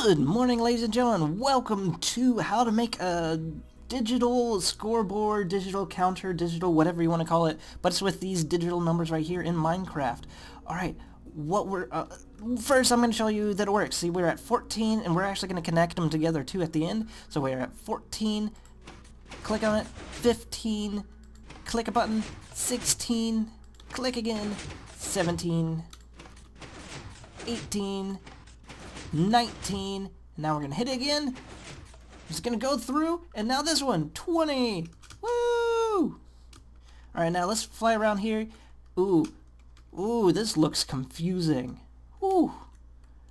Good morning, ladies and gentlemen. Welcome to how to make a digital scoreboard, digital counter, digital whatever you want to call it, but it's with these digital numbers right here in Minecraft. Alright, first I'm going to show you that it works. See, we're at 14, and we're actually going to connect them together too at the end. So we're at 14, click on it, 15, click a button, 16, click again, 17, 18, 19, now we're gonna hit it again. It's gonna go through, and now this one, 20. Woo! Alright, now let's fly around here. Ooh, this looks confusing. Ooh.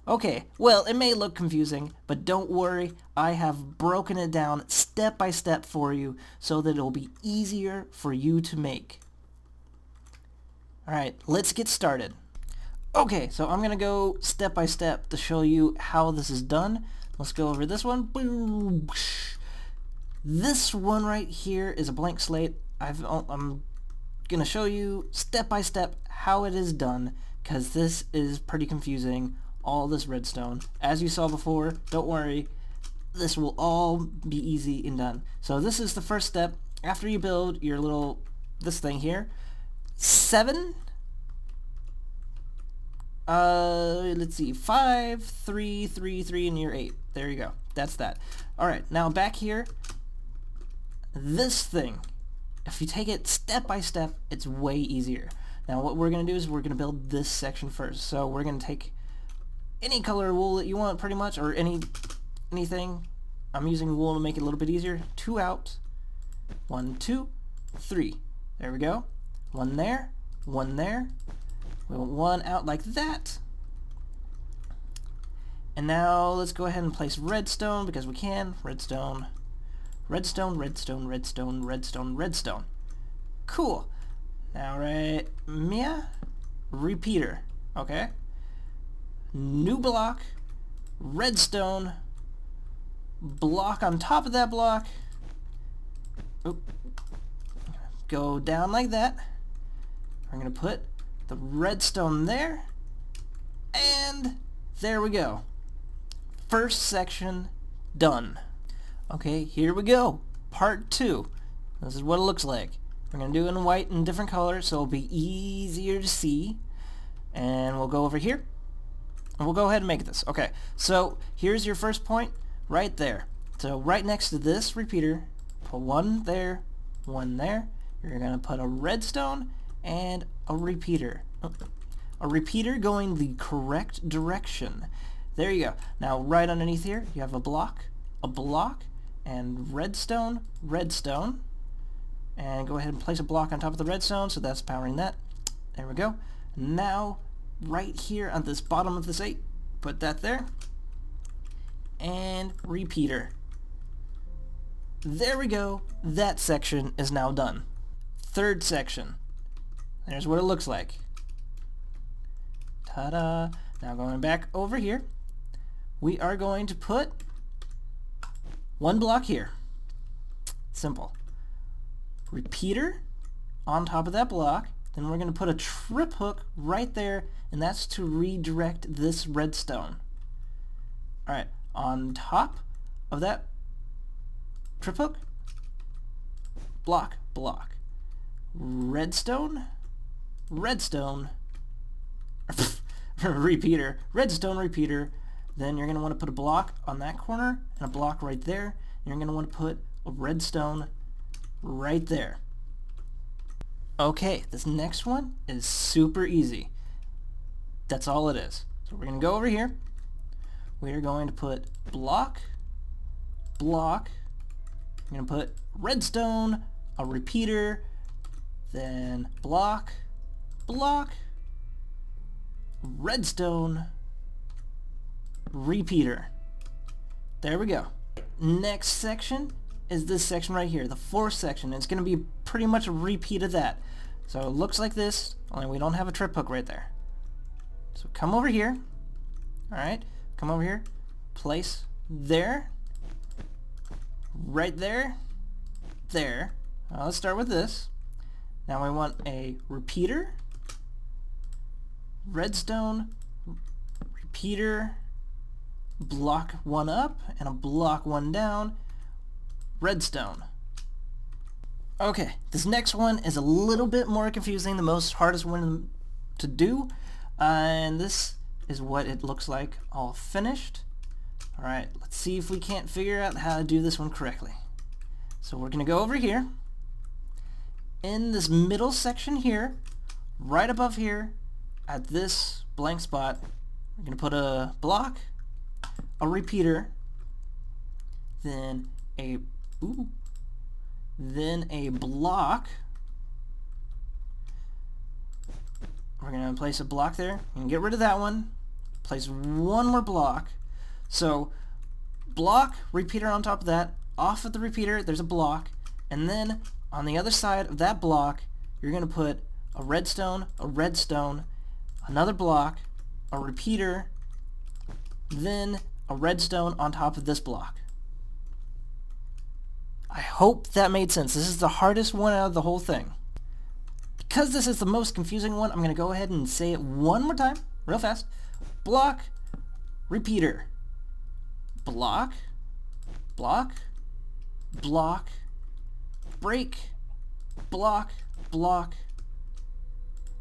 Okay, well, it may look confusing, but don't worry, I have broken it down step by step for you so that it'll be easier for you to make. Alright, let's get started. Okay, so I'm gonna go step by step to show you how this is done. Let's go over this one. Boom. This one right here is a blank slate. I'm gonna show you step by step how it is done, because this is pretty confusing, all this redstone. As you saw before, don't worry, this will all be easy and done. So this is the first step. After you build your this thing here, 7, let's see, 5, 3, 3, 3, and you're 8. There you go. That's that. Alright, now back here, this thing, if you take it step by step, it's way easier. Now what we're going to do is we're going to build this section first. So we're going to take any color wool that you want pretty much, or anything. I'm using wool to make it a little bit easier. 2 out, 1, 2, 3. There we go. 1 there, 1 there. We want 1 out like that. And now let's go ahead and place redstone because we can. Redstone, redstone, redstone, redstone, redstone, redstone. Cool. Now repeater. Okay. New block, redstone, block on top of that block. Oop. Go down like that. We're gonna put the redstone there, and there we go. First section done. Okay, here we go. Part 2. This is what it looks like. We're going to do it in white and different colors so it'll be easier to see. And we'll go over here, and we'll go ahead and make this. Okay, so here's your first point right there. So right next to this repeater, put 1 there, 1 there. You're going to put a redstone and a repeater. A repeater going the correct direction. There you go. Now right underneath here you have a block, and redstone, redstone. And go ahead and place a block on top of the redstone, so that's powering that. There we go. Now right here on this bottom of this 8, put that there. And repeater. There we go. That section is now done. Third section. There's what it looks like. Ta-da! Now going back over here, we are going to put 1 block here. Simple. Repeater on top of that block. Then we're going to put a trip hook right there, and that's to redirect this redstone. Alright, on top of that trip hook, block, block. Redstone, redstone, repeater, redstone, repeater. Then you're going to want to put a block on that corner and a block right there. And you're going to want to put a redstone right there. Okay, this next one is super easy. That's all it is. So we're going to go over here. We are going to put block, block. We're going to put redstone, a repeater, then block, block, redstone, repeater. There we go. Next section is this section right here, the 4th section. It's going to be pretty much a repeat of that. So it looks like this, only we don't have a trip hook right there. So come over here. Alright, come over here. Place there. Right there. There. Now let's start with this. Now we want a repeater, redstone, repeater, block one up and a block one down, redstone. Okay, this next one is a little bit more confusing, the hardest one to do, and this is what it looks like all finished. Alright, let's see if we can't figure out how to do this one correctly. So we're going to go over here. In this middle section here, right above here, at this blank spot, we're going to put a block, a repeater, then a block. We're going to place a block there and get rid of that one. Place one more block. So block, repeater on top of that, off of the repeater there's a block, and then on the other side of that block you're going to put a redstone, another block, a repeater, then a redstone on top of this block. I hope that made sense. This is the hardest one out of the whole thing. Because this is the most confusing one, I'm going to go ahead and say it one more time, real fast. Block, repeater, block, block, block, break, block, block,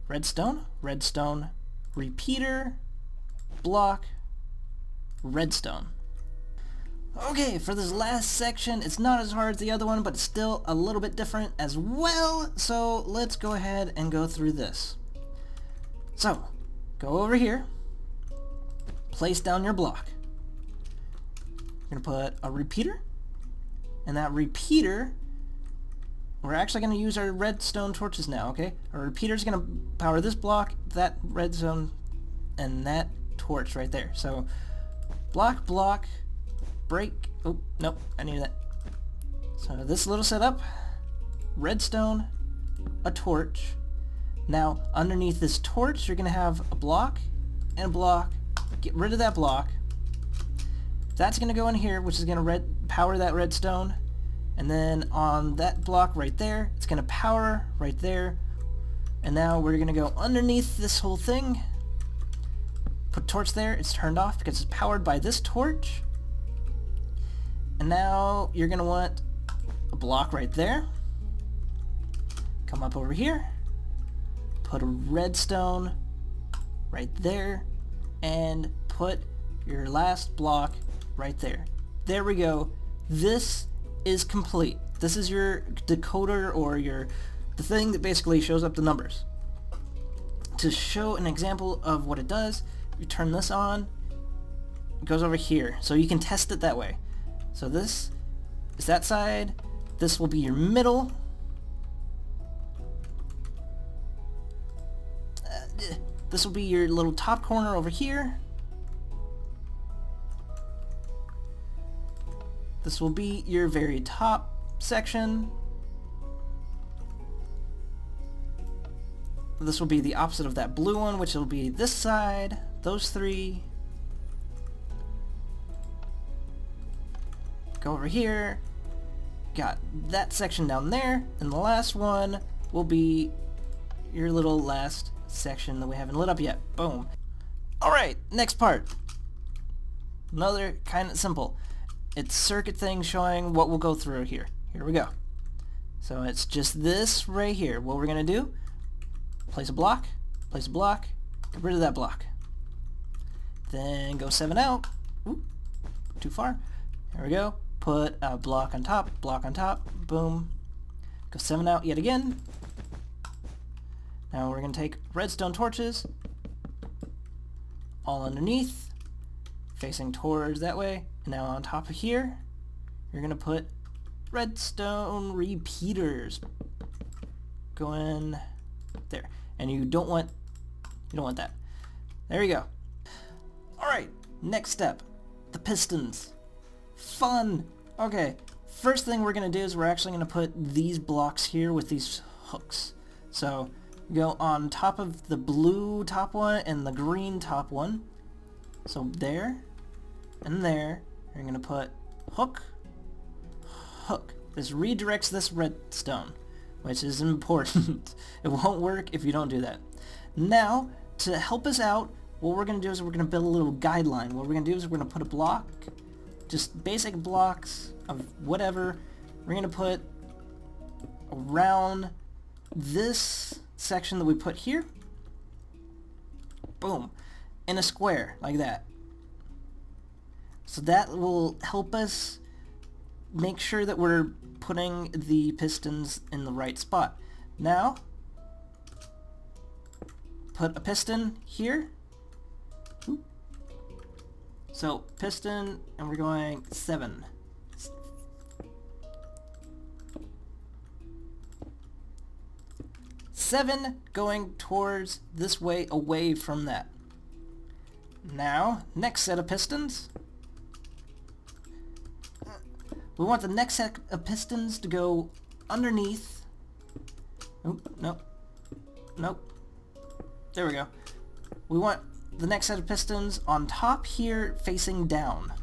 redstone, redstone, repeater, block, redstone. Okay, for this last section, it's not as hard as the other one, but it's still a little bit different as well, so let's go ahead and go through this. So, go over here, place down your block. You're going to put a repeater, and that repeater, we're actually going to use our redstone torches now, okay? Our repeater is going to power this block, that redstone, and that torch right there. So, block, block, break, oh, nope, I need that. So this little setup, redstone, a torch. Now, underneath this torch, you're going to have a block and a block. Get rid of that block. That's going to go in here, which is going to power that redstone. And then on that block right there, it's going to power right there. And now we're going to go underneath this whole thing. Put torch there. It's turned off because it's powered by this torch. And now you're going to want a block right there. Come up over here. Put a redstone right there. And put your last block right there. There we go. This is complete. This is your decoder, or the thing that basically shows up the numbers. To show an example of what it does, you turn this on, it goes over here, so you can test it that way. So this is that side, this will be your middle, this will be your little top corner over here. This will be your very top section. This will be the opposite of that blue one, which will be this side, those three. Go over here. Got that section down there, and the last one will be your little last section that we haven't lit up yet. Boom. Alright, next part. Another kind of simple. It's circuit thing showing what we'll go through here. Here we go. So it's just this right here. What we're going to do, place a block, get rid of that block. Then go 7 out. Ooh, too far. There we go. Put a block on top, boom. Go 7 out yet again. Now we're going to take redstone torches, all underneath, facing towards that way. And now on top of here, you're going to put redstone repeaters going there. And you don't want that. There you go. Alright, next step, the pistons. Fun! Okay, first thing we're going to do is we're actually going to put these blocks here with these hooks. So, go on top of the blue top one and the green top one. So there, and there, you're going to put hook, hook. This redirects this redstone, which is important. It won't work if you don't do that. Now, to help us out, what we're going to do is we're going to build a little guideline. What we're going to do is we're going to put a block, just basic blocks of whatever. We're going to put around this section that we put here. Boom. In a square, like that. So that will help us make sure that we're putting the pistons in the right spot. Now, put a piston here. So, piston, and we're going 7. Seven going towards this way, away from that. Now, next set of pistons. We want the next set of pistons to go underneath. Oop, nope. Nope. There we go. We want the next set of pistons on top here, facing down.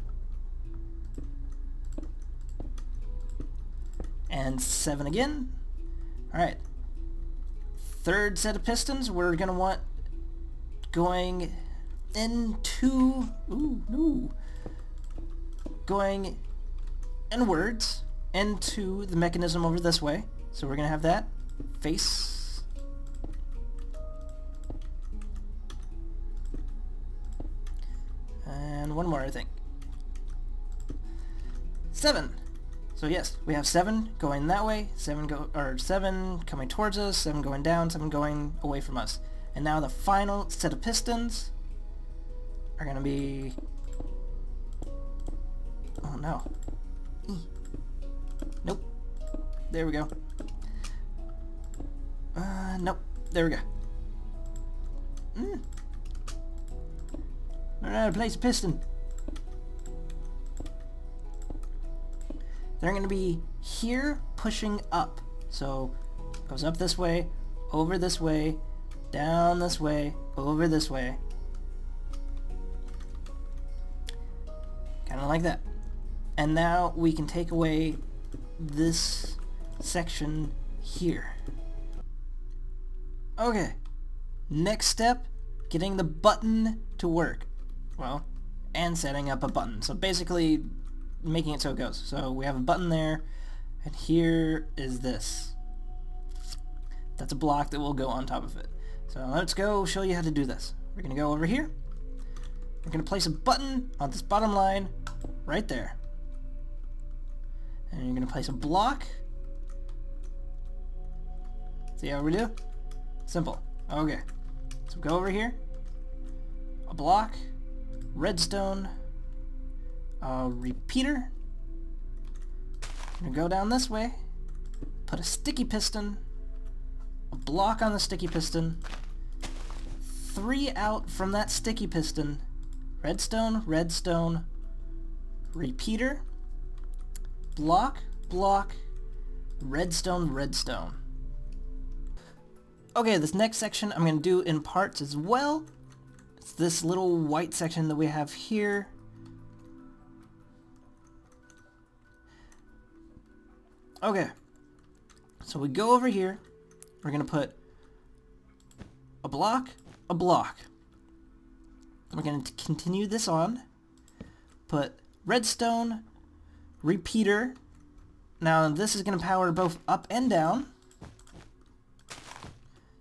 And 7 again. Alright. Third set of pistons, we're going to want going into... Ooh, no. Going inwards into the mechanism over this way. So we're going to have that face. And one more, I think. 7. So yes, we have 7 going that way, 7 coming towards us, 7 going down, 7 going away from us. And now the final set of pistons are going to be... Oh no. Nope. There we go. Nope. There we go. Learn how to place a piston. They're going to be here pushing up. So goes up this way, over this way, down this way, over this way. Kind of like that. And now we can take away this section here. Okay. Next step, getting the button to work. Well, and setting up a button. So basically making it so it goes. So we have a button there, and here is this. That's a block that will go on top of it. So let's go show you how to do this. We're going to go over here. We're going to place a button on this bottom line right there. And you're going to place a block. See how we do? Simple. Okay. So go over here. A block. Redstone. A repeater. I'm going to go down this way. Put a sticky piston. A block on the sticky piston. 3 out from that sticky piston. Redstone, redstone, repeater, block, block, redstone, redstone. Okay, this next section I'm going to do in parts as well. It's this little white section that we have here. Okay, so we go over here. We're going to put a block, a block. We're going to continue this on. Put redstone, repeater. Now this is going to power both up and down.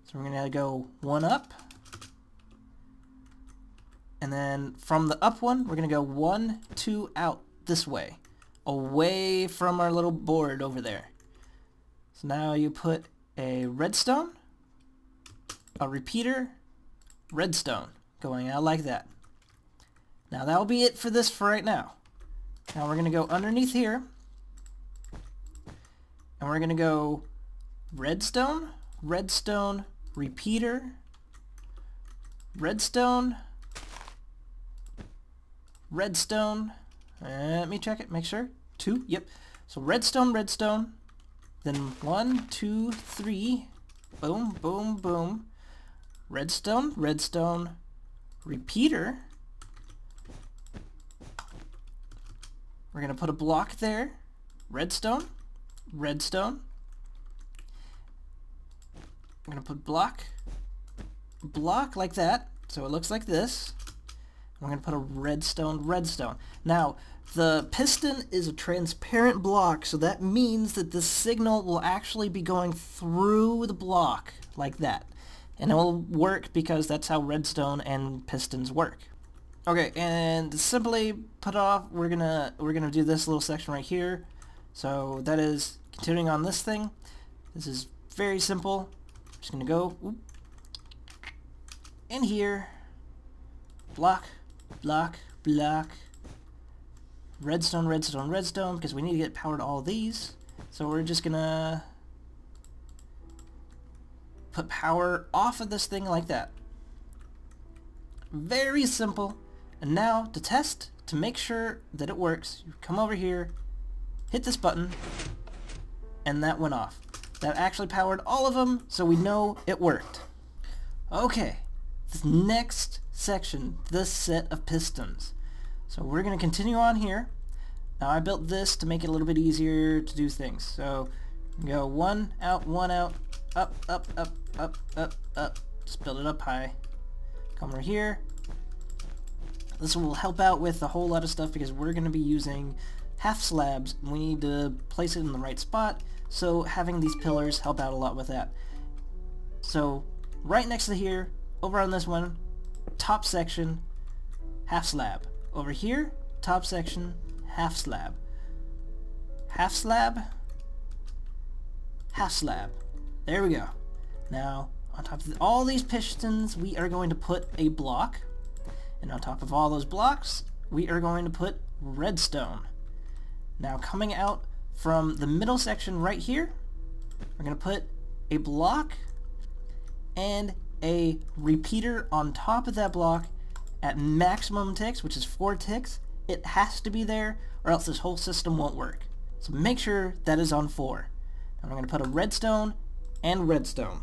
So we're going to go 1 up. And then from the up one, we're going to go 1, 2 out this way. Away from our little board over there. So now you put a redstone, a repeater, redstone. Going out like that. Now that'll be it for this for right now. Now we're going to go underneath here. And we're going to go redstone, redstone, repeater, redstone, redstone. Let me check it, make sure. 2, yep. So redstone, redstone. Then 1, 2, 3. Boom, boom, boom. Redstone, redstone. Repeater. We're going to put a block there. Redstone. Redstone. I'm going to put block. Block like that. So it looks like this. We're going to put a redstone. Now, the piston is a transparent block, so that means that the signal will actually be going through the block like that. And it will work because that's how redstone and pistons work. Okay, and to simply put off, we're gonna do this little section right here. So that is continuing on this thing. This is very simple. Just gonna go in here, block, redstone, because we need to get power to all these. So we're just gonna put power off of this thing like that. Very simple. And now to test, to make sure that it works, you come over here, hit this button, and that went off. That actually powered all of them, so we know it worked. Okay, this next section, this set of pistons. So we're going to continue on here. Now I built this to make it a little bit easier to do things. So go one out, up, just build it up high. Come over here. This will help out with a whole lot of stuff because we're going to be using half slabs. We need to place it in the right spot, so having these pillars help out a lot with that. So right next to here, over on this one, top section, half slab. Over here, top section, half slab. Half slab, half slab. There we go. Now, on top of all these pistons, we are going to put a block. And on top of all those blocks, we are going to put redstone. Now coming out from the middle section right here, we're going to put a block and a repeater on top of that block at maximum ticks, which is 4 ticks. It has to be there or else this whole system won't work. So make sure that is on 4. And I'm going to put a redstone and redstone.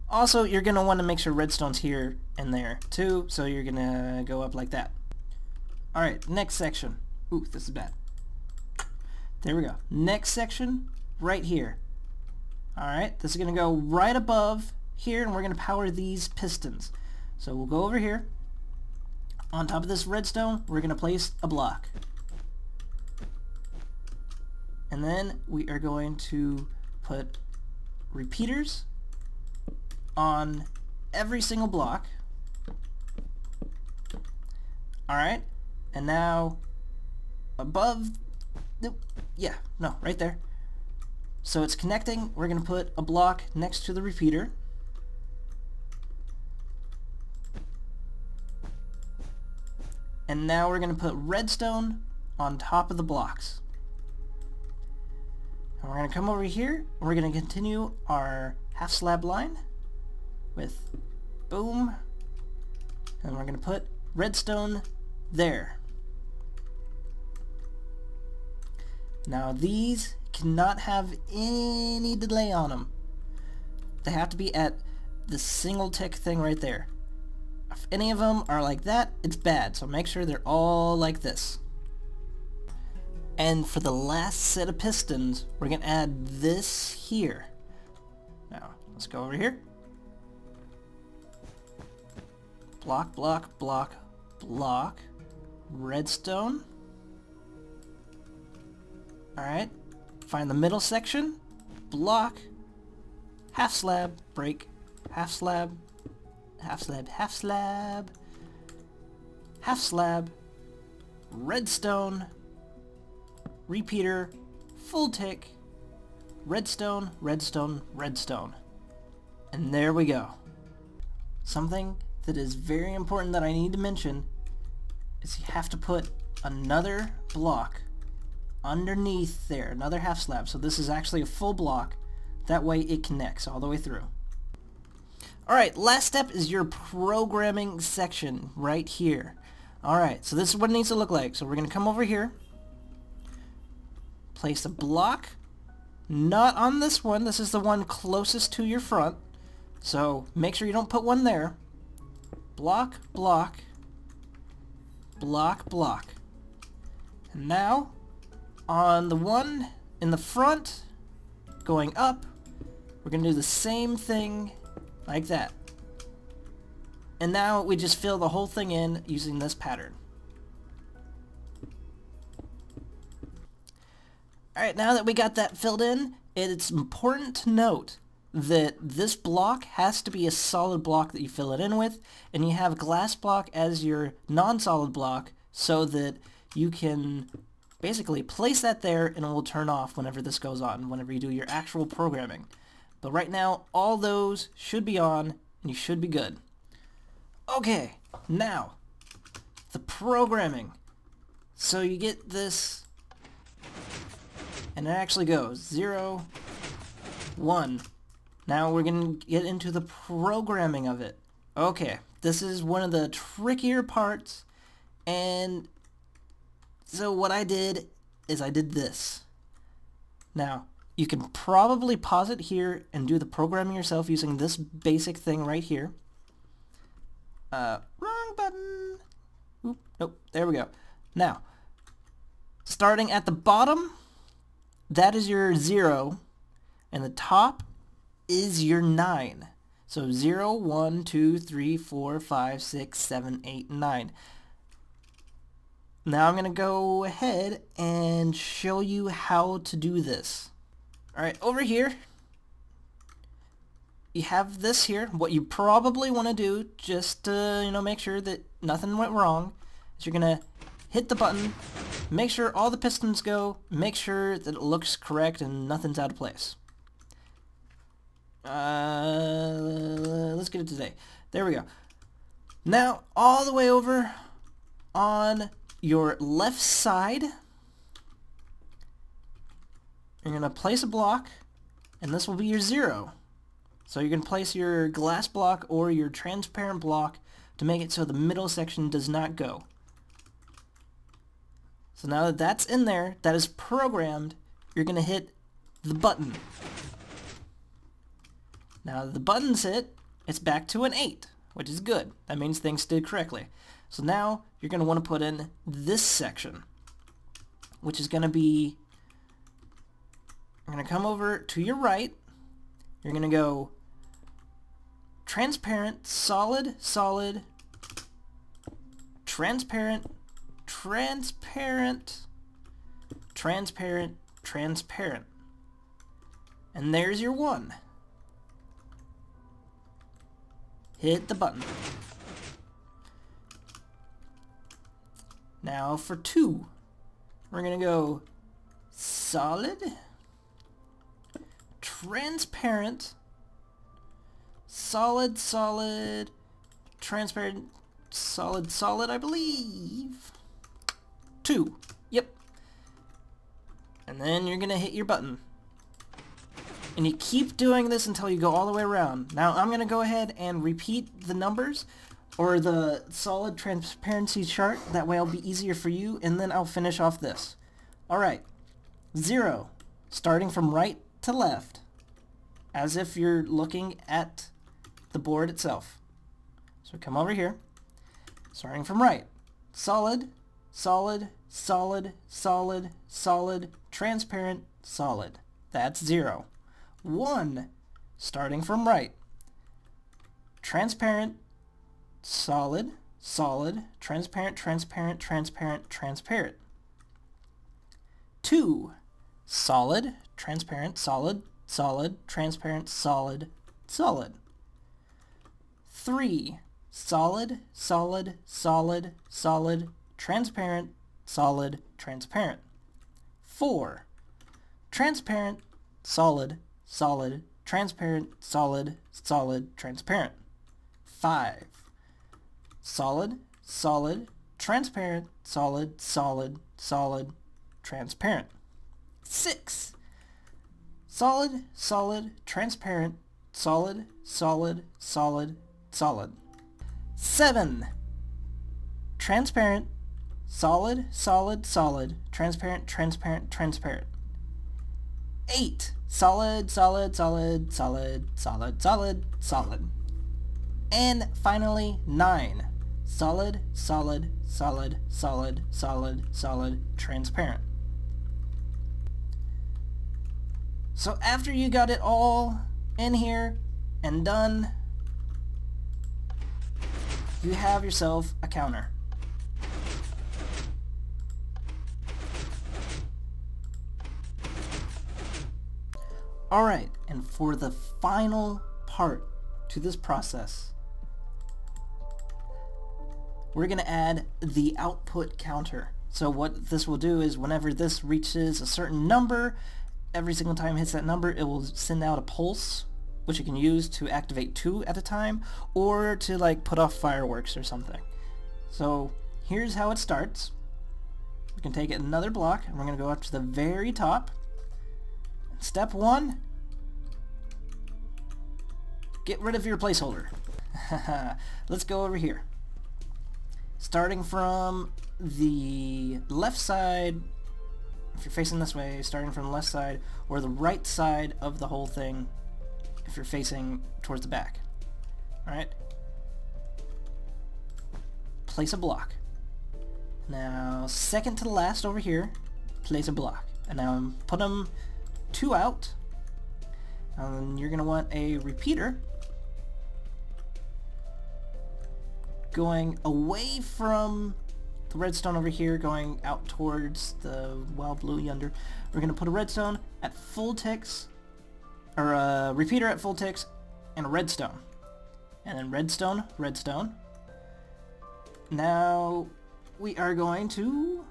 Also, you're going to want to make sure redstone's here and there too, so you're going to go up like that. Alright, next section. Ooh, this is bad. There we go. Next section, right here. Alright, this is going to go right above here, and we're going to power these pistons. So we'll go over here. On top of this redstone, we're going to place a block. And then we are going to put repeaters on every single block. Alright, and now above, right there. So it's connecting. We're going to put a block next to the repeater. And now we're going to put redstone on top of the blocks. And we're going to come over here, and we're going to continue our half slab line with boom, and we're going to put redstone there. Now these cannot have any delay on them. They have to be at the single tick thing right there. If any of them are like that, it's bad, so make sure they're all like this. And for the last set of pistons, we're going to add this here. Now, let's go over here. Block, redstone. Alright, find the middle section, block, half slab, break, half slab, redstone, repeater, full tick, redstone. And there we go. Something that is very important that I need to mention is you have to put another block underneath there, another half slab. So this is actually a full block. That way it connects all the way through. Alright, last step is your programming section right here. Alright, so this is what it needs to look like. So we're going to come over here, place a block, not on this one. This is the one closest to your front. So make sure you don't put one there. Block. And now, on the one in the front, going up, we're going to do the same thing like that. And now we just fill the whole thing in using this pattern. Alright, now that we got that filled in, it's important to note that this block has to be a solid block that you fill it in with, and you have a glass block as your non-solid block so that you can basically place that there and it will turn off whenever this goes on, whenever you do your actual programming. But right now, all those should be on and you should be good. Okay, now, the programming. So you get this, and it actually goes 0, 1. Now we're going to get into the programming of it. Okay, this is one of the trickier parts, and so what I did is I did this. Now, you can probably pause it here and do the programming yourself using this basic thing right here. Wrong button. Oop, nope, there we go. Now, starting at the bottom, that is your 0, and the top is your 9. So 0, 1, 2, 3, 4, 5, 6, 7, 8, 9. Now I'm going to go ahead and show you how to do this. Alright, over here, you have this here. What you probably want to do, just to make sure that nothing went wrong, is you're going to hit the button, make sure all the pistons go, make sure that it looks correct and nothing's out of place. Let's get it today. There we go. Now, all the way over on your left side, you're going to place a block, and this will be your 0. So you can place your glass block or your transparent block to make it so the middle section does not go. So now that that's in there, that is programmed, you're going to hit the button. Now that the button's hit, it's back to an 8, which is good. That means things did correctly. So now you're going to want to put in this section, which is going to be, you're going to come over to your right, you're going to go transparent, solid, solid, transparent, transparent, transparent, transparent. And there's your 1. Hit the button. Now for 2, we're going to go solid, transparent, solid, solid, transparent, solid, solid, I believe. 2. Yep. And then you're going to hit your button. And you keep doing this until you go all the way around. Now I'm going to go ahead and repeat the numbers or the solid transparency chart. That way it'll be easier for you, and then I'll finish off this. Alright. 0. Starting from right to left, as if you're looking at the board itself. So come over here. Starting from right. Solid, solid, solid, solid, solid, transparent, solid. That's 0. 1, starting from right. Transparent, solid, solid, transparent, transparent, transparent, transparent. 2, solid, transparent, solid, solid, transparent, solid, solid. 3, solid, solid, solid, solid, transparent, solid, transparent. 4, transparent, solid, solid, transparent, solid, solid, transparent. 5, solid, solid, transparent, solid, solid, solid, transparent. 6, solid, solid, transparent, solid, solid, solid, solid. 7, transparent, solid, solid, solid, transparent, transparent, transparent. 8, solid, solid, solid, solid, solid, solid, solid. And finally, 9, solid, solid, solid, solid, solid, solid, transparent. So after you got it all in here and done, you have yourself a counter. Alright, and for the final part to this process, we're going to add the output counter. So what this will do is whenever this reaches a certain number, every single time it hits that number, it will send out a pulse, which you can use to activate 2 at a time, or to like put off fireworks or something. So here's how it starts. We can take another block, and we're going to go up to the very top. Step 1, get rid of your placeholder. Let's go over here. Starting from the left side, if you're facing this way, starting from the left side, or the right side of the whole thing, if you're facing towards the back. Alright? Place a block. Now, second to the last over here, place a block. And now put them 2 out. And you're going to want a repeater going away from the redstone over here, going out towards the wild blue yonder. We're going to put a redstone at full ticks, or a repeater at full ticks, and a redstone. And then redstone, redstone. Now we are going to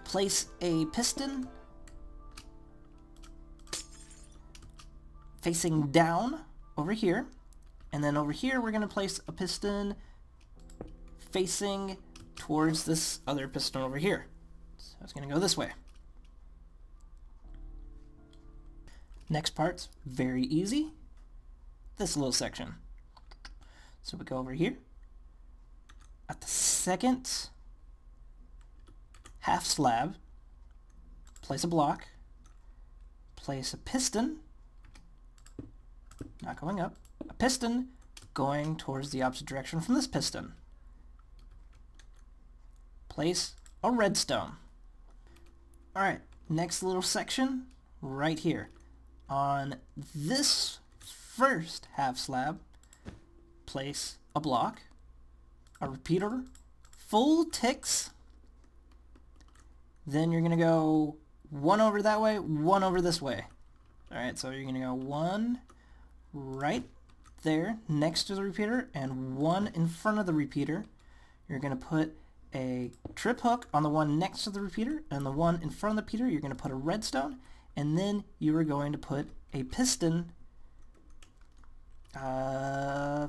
place a piston facing down over here, and then over here we're going to place a piston facing towards this other piston over here. So it's going to go this way. Next part's very easy. This little section. So we go over here. At the second half slab, place a block, place a piston, not going up, a piston going towards the opposite direction from this piston. Place a redstone. Alright, next little section right here. On this first half slab, place a block, a repeater, full ticks. Then you're going to go 1 over that way, 1 over this way. Alright, so you're going to go 1 right there next to the repeater and 1 in front of the repeater. You're going to put a trip hook on the one next to the repeater, and the one in front of the repeater you're going to put a redstone, and then you are going to put a piston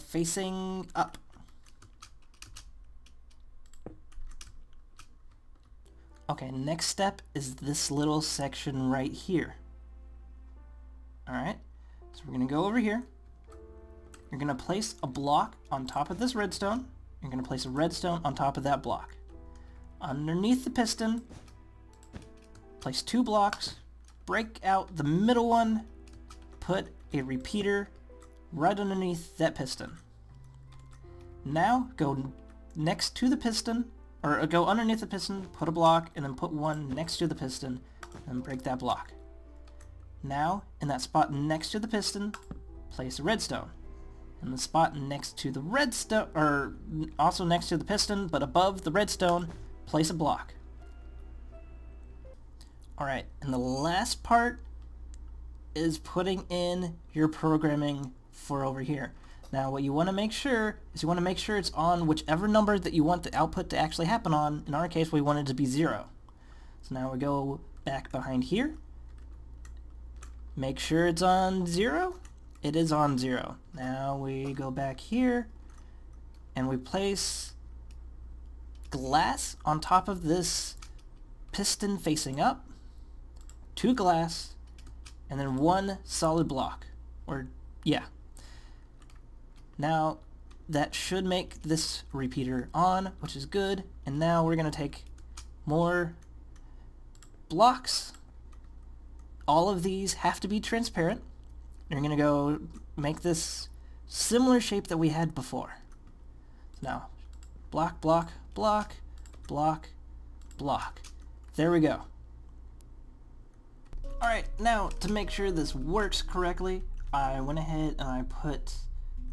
facing up. Okay, next step is this little section right here. Alright, so we're going to go over here. You're going to place a block on top of this redstone. You're going to place a redstone on top of that block. Underneath the piston, place 2 blocks, break out the middle one, put a repeater right underneath that piston. Now go next to the piston, or go underneath the piston, put a block, and then put 1 next to the piston, and break that block. Now, in that spot next to the piston, place a redstone. In the spot next to the redstone, or also next to the piston, but above the redstone, place a block. Alright, and the last part is putting in your programming for over here. Now what you want to make sure is you want to make sure it's on whichever number that you want the output to actually happen on. In our case, we want it to be 0. So now we go back behind here. Make sure it's on 0. It is on 0. Now we go back here and we place glass on top of this piston facing up, 2 glass, and then 1 solid block. Or, yeah. Now that should make this repeater on, which is good. And now we're going to take more blocks. All of these have to be transparent. You're going to go make this similar shape that we had before. So now, block, block, block, block, block. There we go. Alright, now to make sure this works correctly, I went ahead and I put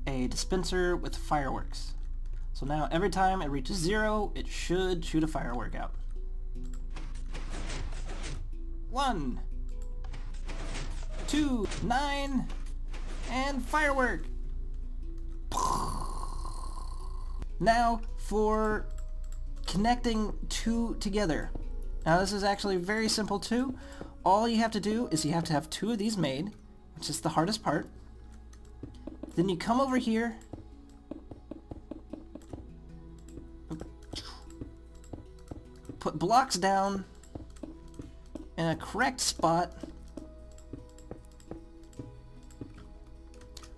a dispenser with fireworks. So now every time it reaches 0, it should shoot a firework out. 1, 2, 9, and firework! Now for connecting 2 together. Now this is actually very simple too. All you have to do is you have to have 2 of these made, which is the hardest part. Then you come over here, put blocks down in a correct spot,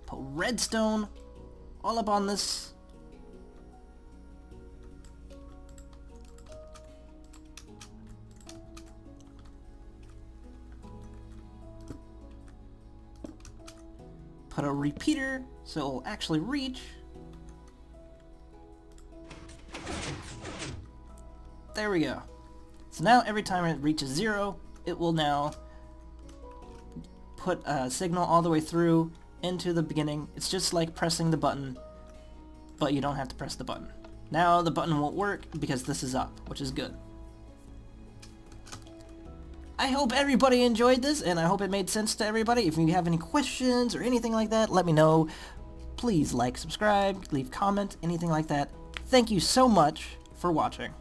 put redstone all up on this, put a repeater so it will actually reach. There we go. So now every time it reaches 0, it will now put a signal all the way through into the beginning. It's just like pressing the button, but you don't have to press the button. Now the button won't work because this is up, which is good. I hope everybody enjoyed this, and I hope it made sense to everybody. If you have any questions or anything like that, let me know. Please like, subscribe, leave comment, anything like that. Thank you so much for watching.